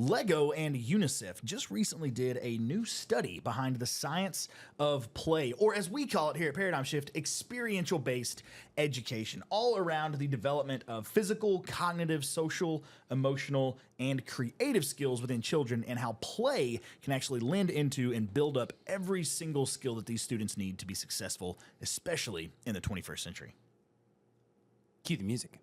Lego and UNICEF just recently did a new study behind the science of play, or as we call it here at Paradigm Shift, experiential-based education, all around the development of physical, cognitive, social, emotional, and creative skills within children, and how play can actually lend into and build up every single skill that these students need to be successful, especially in the 21st century. Cue the music.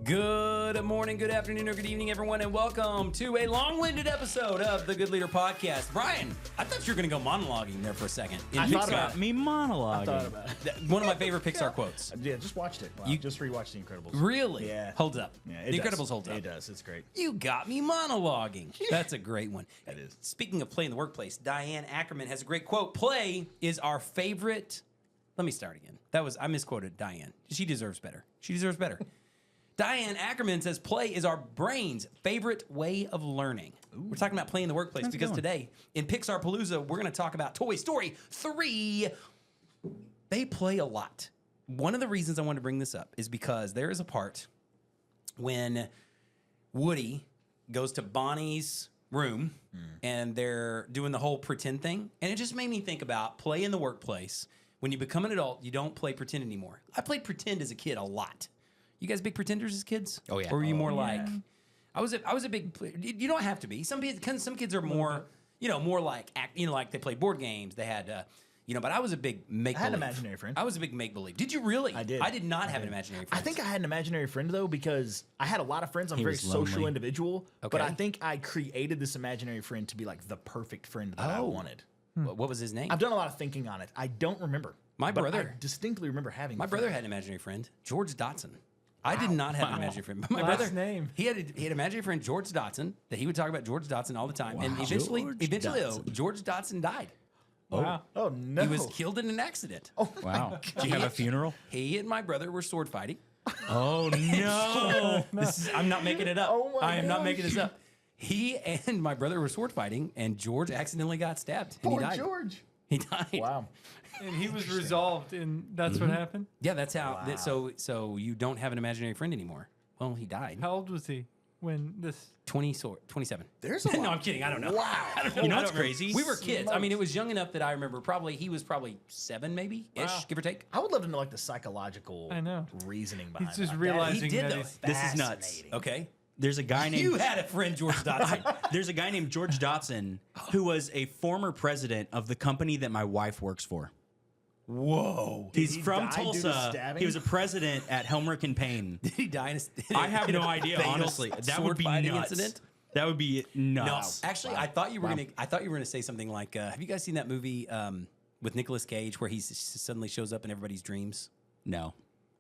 Good morning, good afternoon, or good evening, everyone, and welcome to a long-winded episode of the Good Leader Podcast. Brian, I thought you were going to go monologuing there for a second. I thought about Me monologuing. I thought about it. One of my favorite Pixar quotes. Yeah, just watched it. Wow. You- just rewatched The Incredibles. Really? Yeah. Holds up. Yeah, The Incredibles holds up. It does. It's great. You got me monologuing. That's a great one. It is. Speaking of play in the workplace, Diane Ackerman has a great quote. Play is our favorite. Let me start again. I misquoted Diane. She deserves better. She deserves better. Diane Ackerman says play is our brain's favorite way of learning. Ooh. We're talking about play in the workplace because today in Pixar Palooza, we're going to talk about Toy Story 3. They play a lot. One of the reasons I wanted to bring this up is because there is a part when Woody goes to Bonnie's room and they're doing the whole pretend thing. And it just made me think about play in the workplace. When you become an adult, you don't play pretend anymore. I played pretend as a kid a lot. You guys big pretenders as kids? Oh, yeah. Or were you more yeah. like, I was a big, you don't have to be. Some kids are more, more like, like they played board games. They had, but I was a big make-believe. I had an imaginary friend. I was a big make-believe. Did you really? I did. I did not have an imaginary friend. I think I had an imaginary friend, though, because I had a lot of friends. I'm a very was social lonely. individual. Okay. But I think I created this imaginary friend to be like the perfect friend that I wanted. What was his name? I've done a lot of thinking on it. I don't remember. My but brother- I distinctly remember having My a brother friend. had an imaginary friend, George Dotson. I did not have an imaginary friend, but my Last brother, name. he had an imaginary friend, George Dotson, that he would talk about George Dotson all the time. Wow. And eventually, Dotson. George Dotson died. Wow. Oh, no. He was killed in an accident. Oh, Wow. Did you have a funeral? He and my brother were sword fighting. Oh, no. I'm not making it up. Oh my I am not gosh. making this up. He and my brother were sword fighting, and George accidentally got stabbed. And poor he died. George. He died. Wow. And he was resolved, and that's what happened. Yeah, that's how. So you don't have an imaginary friend anymore. Well, he died. How old was he when this? 27. There's a No, lot. I'm kidding. I don't know. Wow. I don't know. You know I what's don't remember. crazy? We were kids. I mean, it was young enough that I remember. He was probably 7, maybe ish, Wow. give or take. I would love to know like the psychological I know. reasoning behind He's just it. Like, realizing he did, that though. he's This is nuts. fascinating. Okay. There's a guy named You had a friend, George Dotson. There's a guy named George Dotson who was a former president of the company that my wife works for. Whoa. He's he from die due to Tulsa. stabbing? He was a president at Helmerich and Payne. Did he die in a I have in a no idea, fatal honestly. That sword would be fighting nuts. incident? That would be No, nuts. actually, I thought you were gonna say something like, "Have you guys seen that movie with Nicolas Cage where he suddenly shows up in everybody's dreams?" No.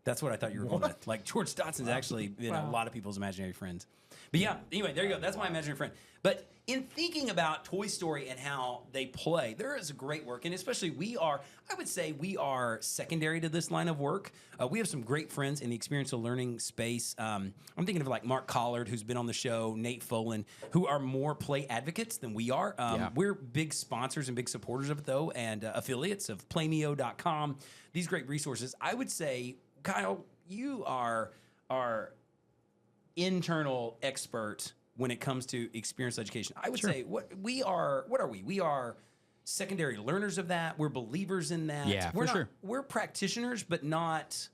That's what I thought you were going with. Like George Dotson's actually a lot of people's imaginary friends. But yeah, anyway, there you go. That's my imaginary friend. But in thinking about Toy Story and how they play, there is a great work, and especially I would say we are secondary to this line of work. We have some great friends in the experiential learning space. I'm thinking of like Mark Collard, who's been on the show, Nate Folan, who are more play advocates than we are. We're big sponsors and big supporters of it, though, and affiliates of playmeo.com. These great resources. I would say, Kyle, you are our internal expert when it comes to experiential education. I would say what are we? We are secondary learners of that. We're believers in that. Yeah, we're for sure. We're practitioners, but not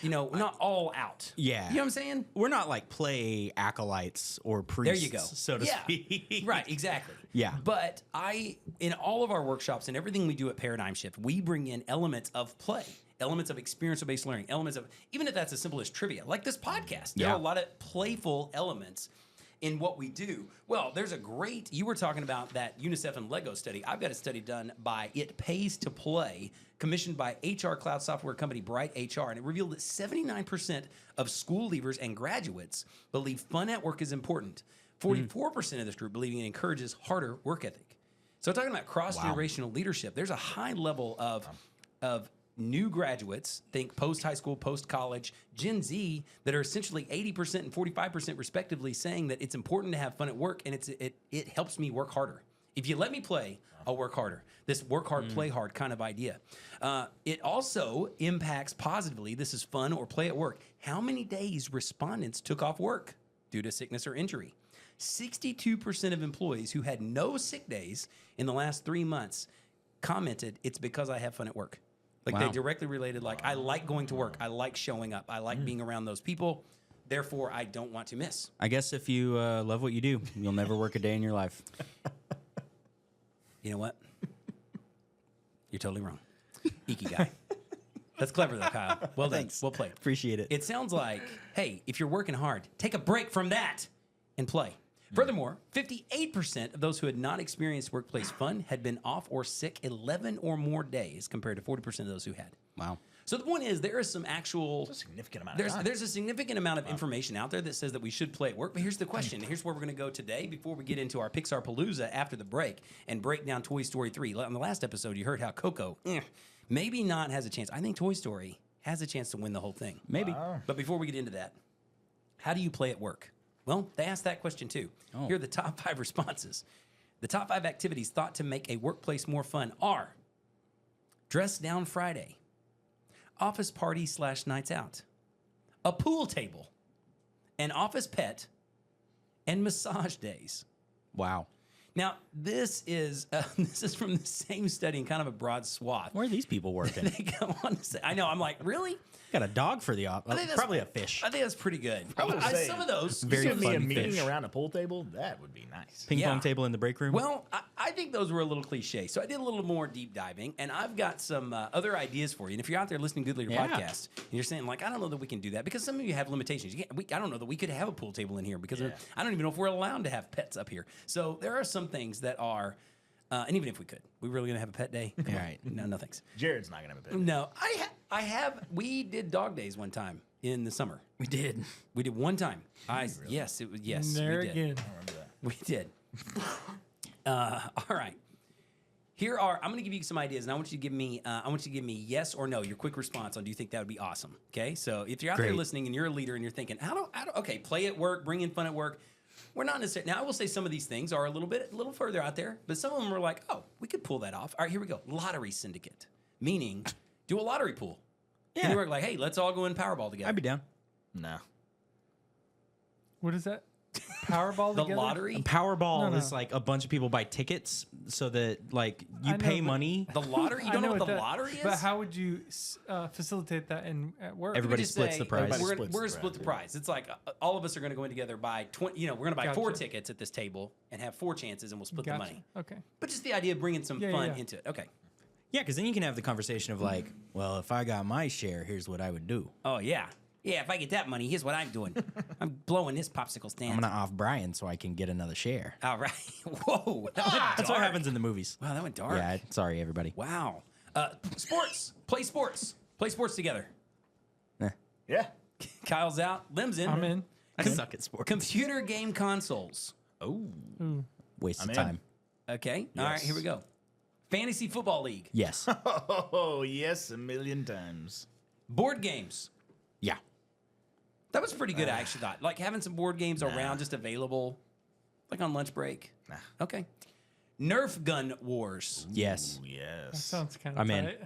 not all out. Yeah. You know what I'm saying? We're not like play acolytes or priests, There you go. so to speak. Right, exactly. Yeah. But in all of our workshops and everything we do at Paradigm Shift, we bring in elements of play, elements of experiential-based learning, elements of, even if that's as simple as trivia, like this podcast. There Yeah. are a lot of playful elements in what we do. Well, there's you were talking about that UNICEF and Lego study. I've got a study done by It Pays to Play, commissioned by HR cloud software company Bright HR, and it revealed that 79% of school leavers and graduates believe fun at work is important. 44% of this group believing it encourages harder work ethic. So talking about cross-generational leadership, there's a high level of new graduates, think post-high school, post-college, Gen Z, that are essentially 80% and 45% respectively saying that it's important to have fun at work and it helps me work harder. If you let me play, I'll work harder. This work hard, play hard kind of idea. It also impacts positively, this is fun or play at work, how many days respondents took off work due to sickness or injury. 62% of employees who had no sick days in the last 3 months commented, it's because I have fun at work. Like they directly related, like, I like going to work. I like showing up. I like being around those people. Therefore, I don't want to miss. I guess if you love what you do, you'll never work a day in your life. You know what? You're totally wrong. Ikigai. That's clever, though, Kyle. Well done. Thanks. Well played. Appreciate it. It sounds like, hey, if you're working hard, take a break from that and play. Furthermore, 58% of those who had not experienced workplace fun had been off or sick 11 or more days compared to 40% of those who had. Wow. So the point is, there is some actual... It's a significant amount of time. There's a significant amount of information out there that says that we should play at work. But here's the question. Here's where we're going to go today before we get into our Pixar Palooza after the break and break down Toy Story 3. On the last episode, you heard how Coco maybe not has a chance. I think Toy Story has a chance to win the whole thing. Maybe. But before we get into that, how do you play at work? Well, they asked that question too. Here are the top 5 responses. The top 5 activities thought to make a workplace more fun are Dress Down Friday, office party / nights out, a pool table, an office pet, and massage days. Wow. Now, this is from the same study in kind of a broad swath. Where are these people working? They go on to say, I know, I'm like, really? Got a dog for the op. Probably a fish. I think that's pretty good. would say, Some of those. Very Give me a fun meeting fish. around a pool table. That would be nice. Ping Yeah. pong table in the break room. Well, I think those were a little cliche. So I did a little more deep diving, and I've got some other ideas for you. And if you're out there listening to Good Leader Yeah. Podcast, and you're saying, like, I don't know that we can do that, because some of you have limitations. I don't know that we could have a pool table in here, because I don't even know if we're allowed to have pets up here. So there are some things that are, and even if we could, we really going to have a pet day? Come on. Right. No thanks. Jared's not gonna have a pet. No, we did dog days one time in the summer. we did. We did one time. Yes, it was, yes, There we did. again. We did. All right. I'm going to give you some ideas, and I want you to give me yes or no, your quick response on do you think that would be awesome? Okay. So if you're out there Great. listening and you're a leader and you're thinking, okay, play at work, bring in fun at work. We're not necessarily. Now I will say some of these things are a little further out there, but some of them are like, oh, we could pull that off. All right, here we go. Lottery syndicate, meaning do a lottery pool. Yeah. And you work like, hey, let's all go in Powerball together. I'd be down. No. What is that? Powerball The together? lottery. Powerball No. is like a bunch of people buy tickets so that like you I know, pay but- money. The lottery. You I don't know know what the that- lottery is? But how would you facilitate that at work? Everybody just splits say, the prize. Everybody We're splits going to the split the prize. It's like all of us are going to go in together buy 20. We're going to buy 4 Gotcha. tickets at this table and have 4 chances, and we'll split the Gotcha. money. Okay. But just the idea of bringing some Yeah, fun yeah. into it. Okay. Yeah, because then you can have the conversation of like, well, if I got my share, here's what I would do. Oh yeah, yeah. If I get that money, here's what I'm doing. I'm blowing this popsicle stand. I'm gonna off Brian so I can get another share. All right. Whoa. That went That's what dark. happens in the movies. Wow, that went dark. Yeah, sorry everybody. Wow. Sports. Play sports. Play sports together. Yeah. Kyle's out. Lim's in. I'm in. I suck at sports. Computer game consoles. Oh. Waste of I'm in. time. Okay. All right. Yes. Here we go. Fantasy Football League. Yes. Oh yes, a million times. Board games. Yeah. That was pretty good, I actually thought. Like having some board games around just available, like on lunch break. Nah. Okay. Nerf gun wars. Yes. Ooh, That yes. sounds kind of I'm in. tight.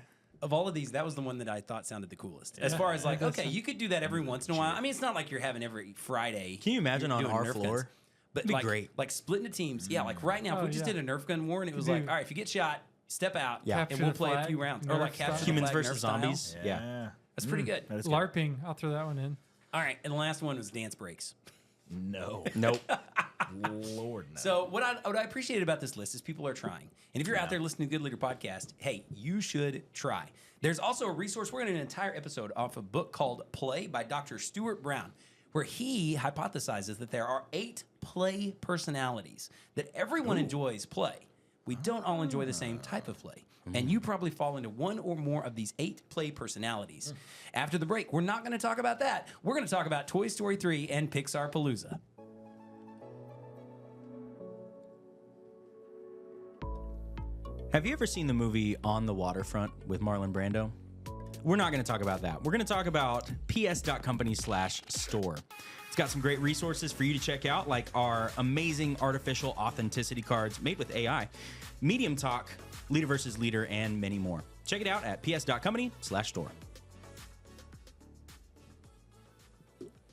Of all of these, that was the one that I thought sounded the coolest. As far as like, that okay, you could do that every once in a while. I mean, it's not like you're having every Friday. Can you imagine you're on doing our Nerf floor? guns. But It'd be like, great. like splitting the teams. Yeah, like right now, if Oh, we just yeah. did a Nerf gun war and it was Could like, do- all right, if you get shot, step out, Yeah. and Capture we'll the play a flag, few rounds. Or Nerf like capture style. the Humans flag, versus Nerf style. zombies. Yeah. That's pretty good. That is good. LARPing. I'll throw that one in. All right, and the last one was dance breaks. No. Nope. Lord no. So what I appreciate about this list is people are trying. And if you're out there listening to Good Leader Podcast, hey, you should try. There's also a resource. We're going to do an entire episode off a book called Play by Dr. Stuart Brown, where he hypothesizes that there are 8 play personalities, that everyone enjoys play. We don't all enjoy the same type of play. And you probably fall into one or more of these 8 play personalities. After the break, we're not going to talk about that. We're going to talk about Toy Story 3 and Pixar Palooza. Have you ever seen the movie On the Waterfront with Marlon Brando? We're not going to talk about that. We're going to talk about ps.company/store. It's got some great resources for you to check out, like our amazing artificial authenticity cards made with AI, Medium Talk, Leader versus Leader, and many more. Check it out at ps.company/store.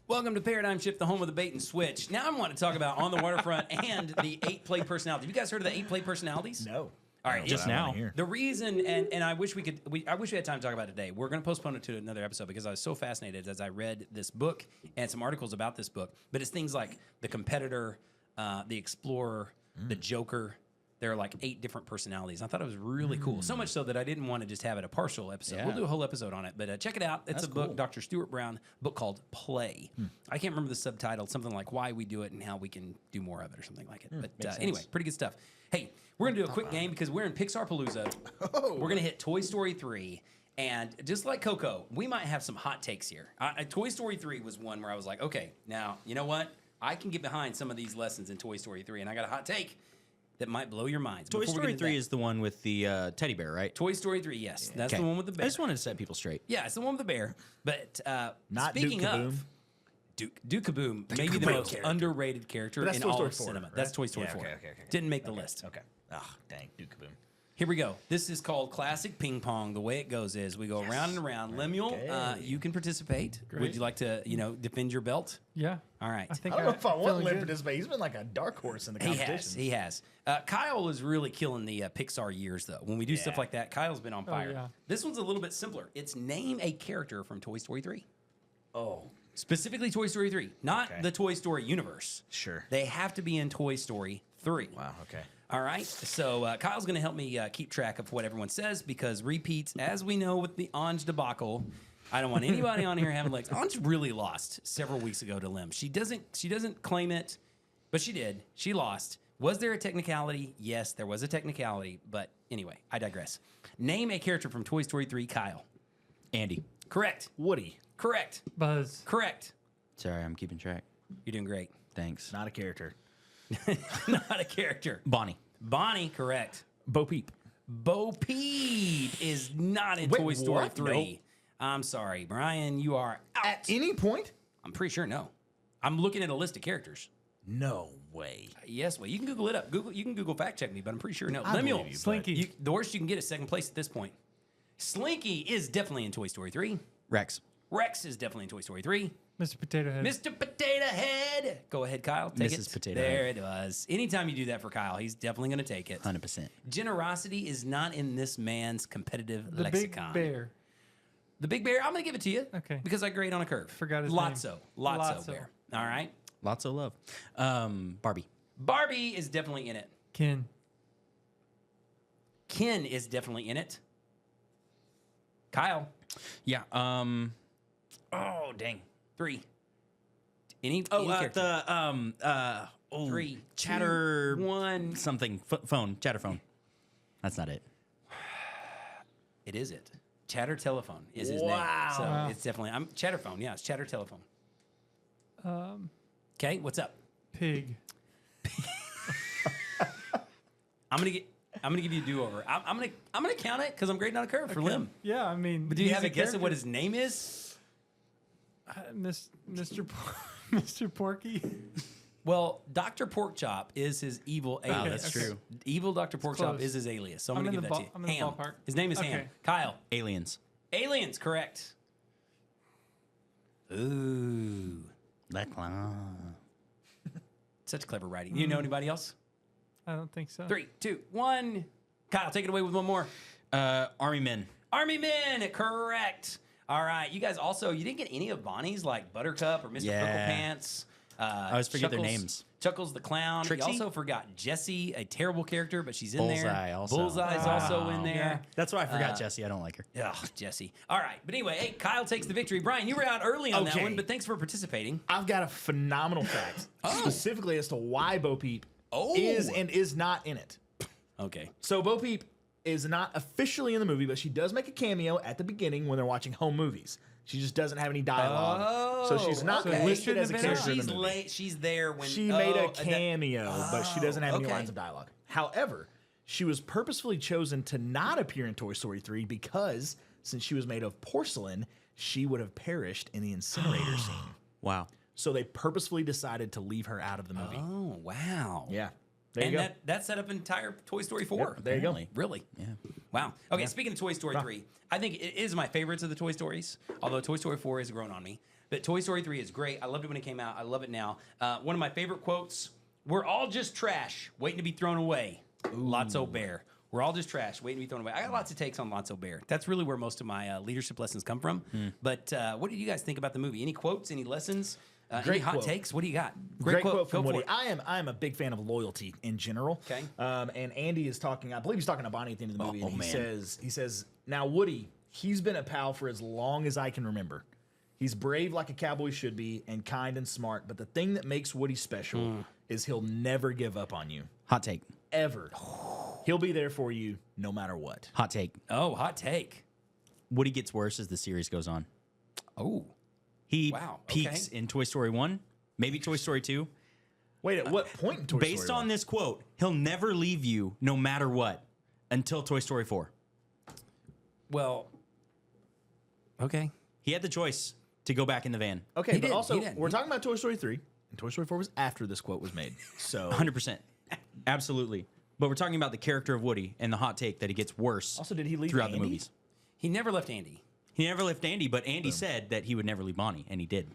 Welcome to Paradigm Shift, the home of the bait and switch. Now I want to talk about On the Waterfront and the 8-play personality. Have you guys heard of the 8-play personalities? No. All right, Just I wanna now. hear. The reason, and I wish we had time to talk about it today. We're going to postpone it to another episode because I was so fascinated as I read this book and some articles about this book. But it's things like the competitor, the explorer, the joker. There are like 8 different personalities. I thought it was really cool. So much so that I didn't want to just have it a partial episode. Yeah. We'll do a whole episode on it. But check it out. It's That's a book, cool. Dr. Stuart Brown, book called Play. I can't remember the subtitle. Something like Why We Do It and How We Can Do More of It or something like it. But anyway, pretty good stuff. Hey, we're going to do a quick game because we're in Pixar Palooza. We're going to hit Toy Story 3. And just like Coco, we might have some hot takes here. Toy Story 3 was one where I was like, okay, now, you know what? I can get behind some of these lessons in Toy Story 3. And I got a hot take that might blow your minds. Toy Before we Story get into 3 that, is the one with the teddy bear, right? Toy Story 3, yes. That's Okay. the one with the I bear. just wanted to set people straight. Yeah, it's the one with the bear. But Not speaking Duke of Kaboom. Duke Kaboom, maybe the Kaboom most character. underrated character But that's in Toy all Story of 4, cinema. right? That's Toy Story Yeah, 4. okay. Didn't make the list. Okay. Oh, dang. Duke Kaboom. Here we go. This is called Classic Ping Pong. The way it goes is we go round and around. Lemuel, Okay. you can participate. Would Great. you like to, defend your belt? Yeah. All right. I think I don't know if I want feeling Lynn to good. participate. He's been like a dark horse in the He competition. has. He has. Kyle is really killing the Pixar years, though. When we do stuff Yeah. like that, Kyle's been on fire. yeah. This one's a little bit simpler. It's name a character from Toy Story 3. Oh, Specifically Toy Story 3, not Okay. the Toy Story universe. sure. They have to be in Toy Story 3. Wow, okay. All right. So Kyle's going to help me keep track of what everyone says because repeats, as we know with the Anj debacle, I don't want anybody on here having legs. Anj really lost several weeks ago to Lim. She doesn't claim it, but she did. She lost. Was there a technicality? Yes, there was a technicality. But anyway, I digress. Name a character from Toy Story 3, Kyle. Andy. Correct. Woody, Correct. Buzz. Correct. Sorry, I'm keeping track. You're doing great. Thanks. not a character. Not a character. Bonnie. Bonnie, correct. Bo Peep. Bo Peep is not in Wait, Toy Story what? 3. Nope. I'm sorry, Brian, you are out. At any point? I'm pretty sure no. I'm looking at a list of characters. No way. Yes, well, you can Google it up. You can Google fact check me, but I'm pretty sure no. I Lemuel, believe you, but- Slinky. the worst you can get is second place at this point. Slinky is definitely in Toy Story 3. Rex. Rex is definitely in Toy Story 3. Mr. Potato Head. Mr. Potato Head. Go ahead, Kyle. Take Mrs. it. Potato there Head. it was. Anytime you do that for Kyle, he's definitely going to take it. 100%. Generosity is not in this man's competitive The lexicon. Big Bear. The Big Bear, I'm going to give it to you. Okay. Because I grade on a curve. Forgot his Lotso. name. Lotso Lotso. Bear. All right. Lots of love. Barbie. Barbie is definitely in it. Ken. Ken is definitely in it. Kyle. Yeah. Oh, dang. 3. Any Oh, character. the 3, chatter 2, 1. something phone, chatter phone. That's not it. It is it. Chatter Telephone is his Wow. name. So Wow. it's definitely Chatterphone. Yeah, it's Chatter Telephone. Okay, what's up? Pig. I'm gonna give you a do-over. I'm gonna count it because I'm grading on a curve for Lim. Yeah, I mean. But do you he's have a guess at what character. his name is? Mr. Porky? Well, Dr. Porkchop is his evil alias. Wow, that's true. Evil Dr. Porkchop close. is his alias. So I'm I'm going to in give the that to you. I'm in the Ham. ballpark. His name is Ham. Okay. Kyle. Aliens. Aliens, correct. Ooh. The clown. Such clever writing. You know anybody else? I don't think so. 3, 2, 1. Kyle, take it away with one more. Army men. Army Men, correct. All right. You guys also, you didn't get any of Bonnie's like Buttercup or Mr. Yeah. Prickle Pants. I always forget their Chuckles- names. Chuckles the Clown. Trixie? You also forgot Jessie, a terrible character, but she's in Bullseye there. also. Bullseye's also in there. That's why I forgot Jessie. I don't like her. Ugh, Jessie. All right. But anyway, hey, Kyle takes the victory. Brian, you were out early on that Okay. one, but thanks for participating. I've got a phenomenal fact specifically as to why Bo Peep Oh. is and is not in it. Okay. So Bo Peep is not officially in the movie, but she does make a cameo at the beginning when they're watching home movies. She just doesn't have any dialogue. So she's not okay. listed So as a she's character in She's the movie. late. She's there when She made a that- cameo, but she doesn't have any okay. lines of dialogue. However, she was purposefully chosen to not appear in Toy Story 3 because since she was made of porcelain, she would have perished in the incinerator scene. Wow. so they purposefully decided to leave her out of the movie. Oh, wow. Yeah. There And you go. that set up an entire Toy Story 4. Yep, there you go. Really? Yeah. Wow. Okay, speaking of Toy Story 3, I think it is my favorites of the Toy Stories, although Toy Story 4 has grown on me. But Toy Story 3 is great. I loved it when it came out. I love it now. One of my favorite quotes, we're all just trash waiting to be thrown away. Lotso Bear. We're all just trash waiting to be thrown away. I got lots of takes on Lotso Bear. That's really where most of my leadership lessons come from. But what did you guys think about the movie? Any quotes, any lessons? Any Great hot quote. takes? What do you got? Great quote from Go for Woody. it. I am a big fan of loyalty in general. Okay. And Andy is talking. I believe he's talking to Bonnie at the end of the movie. Oh, and he man. says, now Woody, he's been a pal for as long as I can remember. He's brave like a cowboy should be, and kind and smart. But the thing that makes Woody special is he'll never give up on you, Hot take. ever. He'll be there for you no matter what. Hot take. Oh, hot take. Woody gets worse as the series goes on. Oh. He Wow, peaks okay. in Toy Story 1, maybe Toy Story 2. Wait, at what point in Toy Based Story on 1? this quote, he'll never leave you no matter what until Toy Story 4. Well, okay. He had the choice to go back in the van. Okay, He but did, also, he did. we're talking about Toy Story 3, and Toy Story 4 was after this quote was made. So 100%. Absolutely. But we're talking about the character of Woody and the hot take that he gets worse Also, did he leave throughout the Andy? movies. He never left Andy. He never left Andy, but Andy said that he would never leave Bonnie, and he did.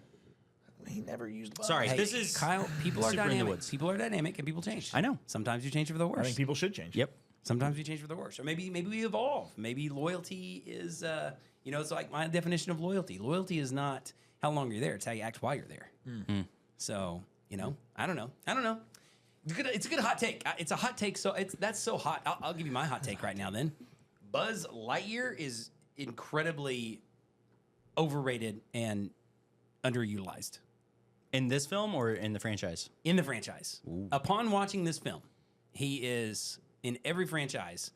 He never used Bonnie. Sorry, Hey, this is Kyle. People are Super in the dynamic. woods. People are dynamic, and people change. I know. Sometimes you change for the worse. I think people should change. Yep. Sometimes we change for the worse, or maybe we evolve. Maybe loyalty is, it's like my definition of loyalty. Loyalty is not how long you're there; it's how you act while you're there. So I don't know. It's a good hot take. It's a hot take. So that's so hot. I'll give you my hot take right now. Then, Buzz Lightyear is incredibly overrated and underutilized in this film or in the franchise? in the franchise. Upon watching this film, he is in every franchise.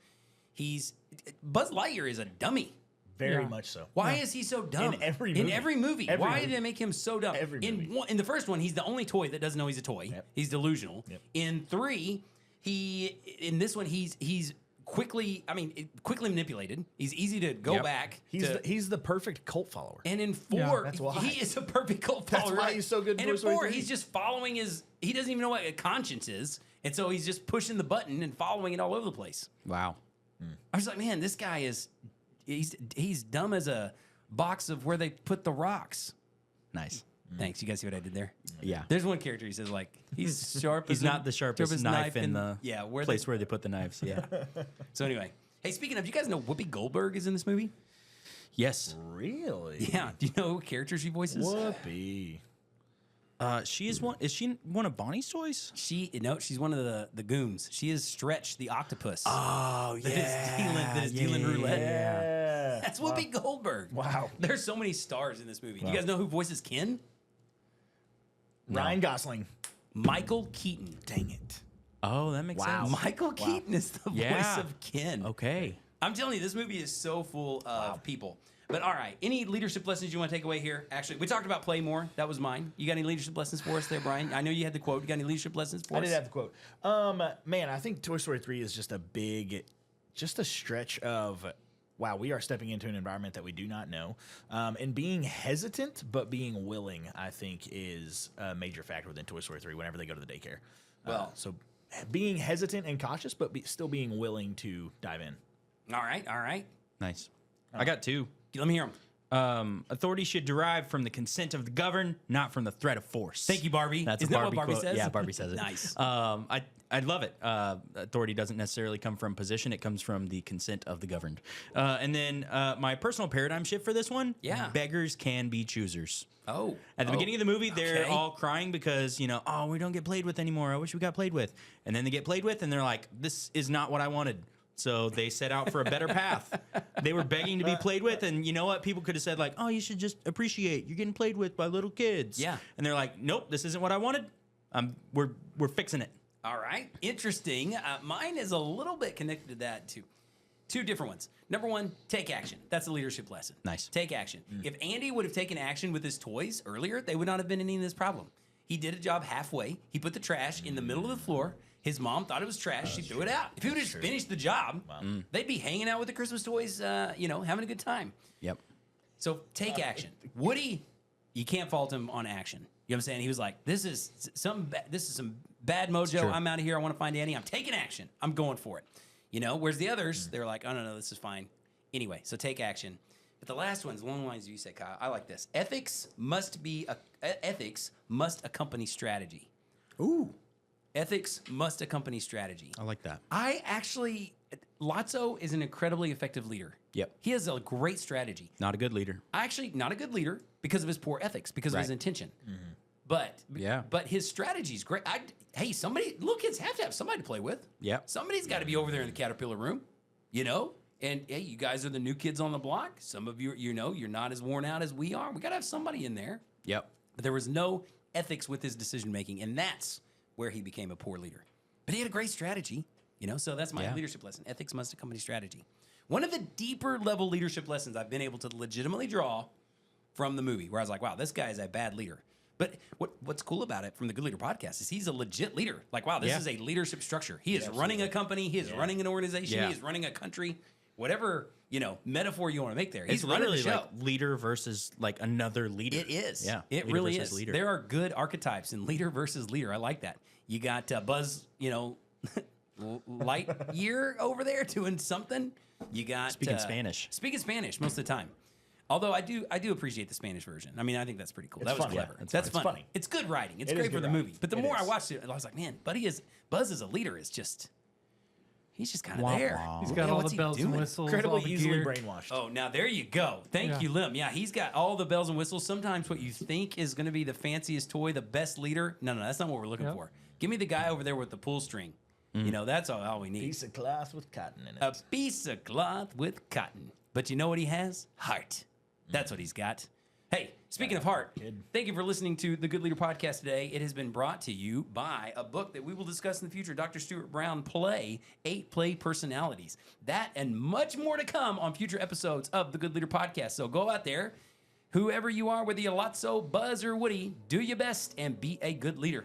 Buzz Lightyear is a dummy. Very Yeah. much so. Why is he so dumb? In every In movie. every movie. Every Why movie. did they make him so dumb? Every movie. In the first one, he's the only toy that doesn't know he's a toy. Yep. He's delusional. Yep. In 3, in this one, he's quickly manipulated. He's easy to go Yep. back. He's the perfect cult follower. And in 4, Yeah, that's why. he is a perfect cult That's follower. why he's so good in And Toy in Story 4, 3. he's just following he doesn't even know what a conscience is. And so he's just pushing the button and following it all over the place. Wow. I was like, man, this guy he's dumb as a box of where they put the rocks. Nice. Thanks. You guys see what I did there? Yeah. There's one character he says like he's sharp. He's as not the sharpest knife in the where place where they put the knives. Yeah. So anyway, hey, speaking of, you guys know Whoopi Goldberg is in this movie? Yes. Really? Yeah. Do you know who character she voices? Whoopee. She is one. Is she one of Bonnie's toys? She's one of the goons. She is Stretch the octopus. Oh that is dealing roulette. Yeah. That's Whoopi Goldberg. Wow. There's so many stars in this movie. Do you guys know who voices Ken? Ryan Gosling. Michael Keaton. Dang it. Oh, that makes Wow. sense. Michael Keaton is the Yeah. voice of Ken. Okay. I'm telling you, this movie is so full of people. But all right, any leadership lessons you want to take away here? Actually, we talked about play more. That was mine. You got any leadership lessons for us there, Brian? I know you had the quote. You got any leadership lessons for I us? did have the quote. Man, I think Toy Story 3 is just a stretch of, wow, we are stepping into an environment that we do not know. And being hesitant, but being willing, I think, is a major factor within Toy Story 3 whenever they go to the daycare. Well- So being hesitant and cautious, but still being willing to dive in. All right. Nice. I got two. Let me hear them. Authority should derive from the consent of the governed, not from the threat of force. Thank you, Barbie. That's Isn't a that Barbie what Barbie quote. says? Yeah, Barbie says it. Nice. I love it. Authority doesn't necessarily come from position; it comes from the consent of the governed. And then my personal paradigm shift for this one: Yeah. beggars can be choosers. Oh. At the beginning of the movie, they're Okay. all crying because, oh, we don't get played with anymore. I wish we got played with. And then they get played with, and they're like, this is not what I wanted. So they set out for a better path. They were begging to be played with, and you know what? People could have said, like, oh, you should just appreciate you're getting played with by little kids. Yeah. And they're like, nope, this isn't what I wanted. We're fixing it. All right. Interesting. Mine is a little bit connected to that, too. Two different ones. Number one, take action. That's a leadership lesson. Nice. Take action. If Andy would have taken action with his toys earlier, they would not have been any of this problem. He did a job halfway. He put the trash in the middle of the floor. His mom thought it was trash. She threw it out. If he would have just finished the job, they'd be hanging out with the Christmas toys, having a good time. Yep. So take action. Woody, you can't fault him on action. You know what I'm saying? He was like, this is some bad mojo. true. I'm out of here. I want to find Annie. I'm taking action. I'm going for it. You know, whereas the others, they're like, oh, no, this is fine. Anyway, so take action. But the last one's along the lines you said, Kyle. I like this. Ethics must accompany strategy. Ooh, Ethics must accompany strategy. I like that. Lotso is an incredibly effective leader. Yep. He has a great strategy. Not a good leader. Actually, not a good leader because of his poor ethics, because of his Right. intention. Mm-hmm. But his strategy is great. Hey, little kids have to have somebody to play with. Yep. Somebody's got to be over there in the caterpillar room, you know? And hey, you guys are the new kids on the block. Some of you, you're not as worn out as we are. We got to have somebody in there. Yep. But there was no ethics with his decision making, and that's where he became a poor leader. But he had a great strategy, you know? So that's my leadership lesson. Ethics must accompany strategy. One of the deeper level leadership lessons I've been able to legitimately draw from the movie, where I was like, wow, this guy is a bad leader. But what's cool about it from the Good Leader podcast is he's a legit leader. Like, wow, this is a leadership structure. He is running a company. He is running an organization. Yeah. He is running a country. Whatever, metaphor you want to make there. He's It's running the literally show. like leader versus like another leader. It is. Yeah. It leader really versus is. Leader. There are good archetypes in leader versus leader. I like that. You got Buzz, Lightyear over there doing something. You got Speaking Spanish. Speaking Spanish most of the time. Although I do appreciate the Spanish version. I mean, I think that's pretty cool. It's That was funny. clever. Yeah, That's it's funny. funny. It's good writing. It's It is great for good the writing. movie. But the It more I is. watched it, I was like, man, Buzz as a leader is just he's just kind of Wah, there. wah. He's got Yeah, all what's the he bells and doing? whistles. Incredibly all the easily gear. brainwashed. Oh, now there you go. Thank Yeah. you, Lim. Yeah, he's got all the bells and whistles. Sometimes what you think is going to be the fanciest toy, the best leader. No, that's not what we're looking Yep. for. Give me the guy over there with the pull string. That's all we need. Piece of cloth with cotton in it. A piece of cloth with cotton. But you know what he has? Heart. That's what he's got. Hey, speaking of heart, thank you for listening to the Good Leader Podcast today. It has been brought to you by a book that we will discuss in the future, Dr. Stuart Brown, 8 Play Personalities. That and much more to come on future episodes of the Good Leader Podcast. So go out there, whoever you are, whether you're Lotso, Buzz, or Woody, do your best and be a good leader.